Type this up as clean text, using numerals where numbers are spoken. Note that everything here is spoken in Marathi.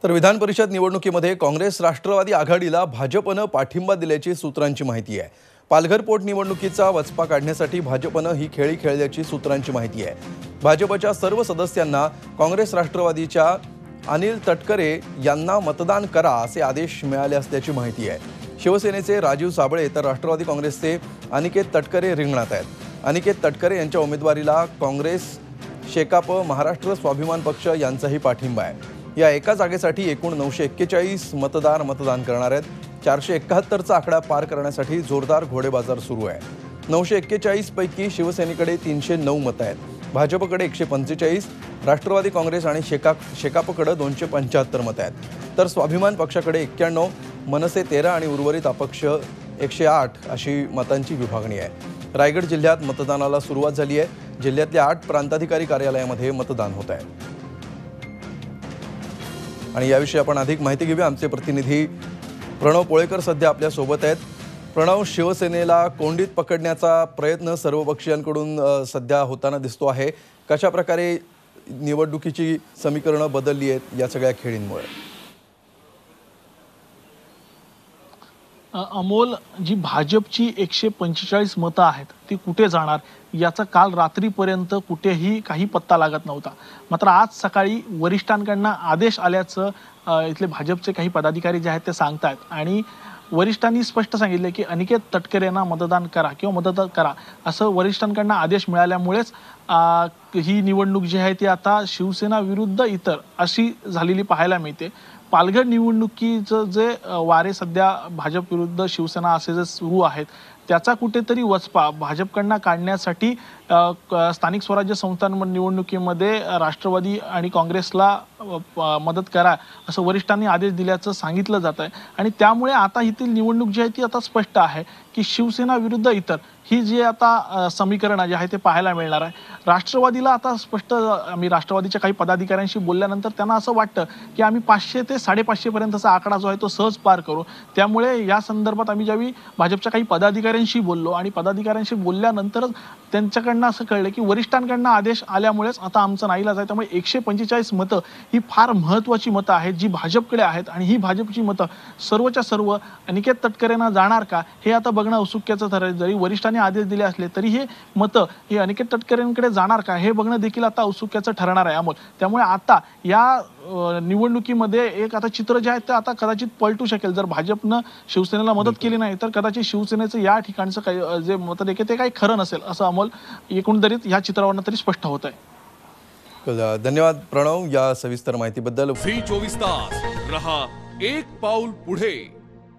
तर विधान परिषद निवडणुकीमध्ये काँग्रेस राष्ट्रवादी आघाडीला भाजपनं पाठिंबा दिल्याची सूत्रांची माहिती आहे। पालघर पोटनिवडणुकीचा वचपा काढण्यासाठी भाजपनं ही खेळी खेळल्याची सूत्रांची माहिती आहे। भाजपच्या सर्व सदस्यांना काँग्रेस राष्ट्रवादीच्या अनिल तटकरे यांना मतदान करा असे आदेश मिळाले असल्याची माहिती आहे। शिवसेनेचे राजीव साबळे तर राष्ट्रवादी काँग्रेसचे अनिकेत तटकरे रिंगणात आहेत। अनिकेत तटकरे यांच्या उमेदवारीला काँग्रेस, शेकाप, महाराष्ट्र स्वाभिमान पक्ष यांचाही पाठिंबा आहे। या एका जागेसाठी एकूण 941 मतदार मतदान करणार आहेत। 471चा आकडा पार करण्यासाठी जोरदार घोडेबाजार सुरू आहे। 941 पैकी शिवसेनेकडे 309 मतं आहेत, भाजपकडे 145, राष्ट्रवादी काँग्रेस आणि शेकापकडे 275 मतं आहेत, तर स्वाभिमान पक्षाकडे 91, मनसे 13 आणि उर्वरित अपक्ष 108 अशी मतांची विभागणी आहे। रायगड जिल्ह्यात मतदानाला सुरुवात झाली आहे। जिल्ह्यातल्या 8 प्रांताधिकारी कार्यालयामध्ये मतदान होत आहे। आणि याविषयी आपण अधिक माहिती घेऊया। आमचे प्रतिनिधी प्रणव पोळेकर सध्या आपल्या सोबत आहेत। प्रणव, शिवसेनेला कोंडीत पकडण्याचा प्रयत्न सर्वपक्षीयांकडून सध्या होताना दिसतो आहे। कशा प्रकारे निवडणुकीची समीकरणं बदलली आहेत या सगळ्या खेळींमुळे? अमोल, जी भाजपची 145 मतं आहेत ती कुठे जाणार याचा काल रात्रीपर्यंत कुठेही काही पत्ता लागत नव्हता। मात्र आज सकाळी वरिष्ठांकडून आदेश आल्याचं इथले भाजपचे काही पदाधिकारी जे आहेत ते सांगतात आणि वरिष्ठांनी स्पष्ट सांगितले की अनिकेत तटकरेंना मतदान करा किंवा मतदान करा असं वरिष्ठांकडून आदेश मिळाल्यामुळेच ही निवडणूक जी आहे ती आता शिवसेना विरुद्ध इतर अशी झालेली पाहायला मिळते। पालघर निवडणुकीचं जे वारे सध्या भाजप विरुद्ध शिवसेना असे जे सुरू आहेत त्याचा कुठेतरी वचपा भाजपकडनं काढण्यासाठी स्थानिक स्वराज्य संस्थांमध्ये निवडणुकीमध्ये राष्ट्रवादी आणि काँग्रेसला मदत करा असं वरिष्ठांनी आदेश दिल्याचं सांगितलं जात आहे। आणि त्यामुळे आता इथली निवडणूक जी आहे ती आता स्पष्ट आहे की शिवसेना विरुद्ध इतर ही जी आता समीकरण जे आहे ते पाहायला मिळणार आहे। राष्ट्रवादीला आता स्पष्ट आम्ही राष्ट्रवादीच्या काही पदाधिकाऱ्यांशी बोलल्यानंतर त्यांना असं वाटतं की आम्ही 500 ते 550 पर्यंतचा आकडा जो आहे तो सहज पार करू। त्यामुळे या संदर्भात आम्ही ज्यावेळी भाजपच्या काही पदाधिकाऱ्यांशी बोललो आणि पदाधिकाऱ्यांशी बोलल्यानंतरच त्यांच्याकडनं असं कळलं की वरिष्ठांकडनं आदेश आल्यामुळेच आता आमचं नाईलाज आहे। त्यामुळे 145 मतं ही फार महत्त्वाची मतं आहेत जी भाजपकडे आहेत आणि ही भाजपची मतं सर्वच्या सर्व अनिकेत तटकरेंना जाणार का हे आता बघणं औत्सुक्याचं ठरेल। जरी वरिष्ठांनी आदेश दिले असले तरी हे मतं ही अनिकेत तटकरेंकडे जाणार का हे बघणं देखील आता औत्सुक्याचं ठरणार आहे अमोल। त्यामुळे आता या निवडणुकीमध्ये एक आता चित्र जे आहे ते आता कदाचित पलटू शकेल। जर भाजपनं शिवसेनेला मदत केली नाही तर कदाचित शिवसेनेचं या ठिकाणचं काही जे मत देखील ते काही खरं नसेल असं अमोल एकंदरीत या चित्रावरनं तरी स्पष्ट होत आहे। धन्यवाद प्रणव या सविस्तर माहितीबद्दल। फ्री 24 तास रहा एक पाऊल पुढे।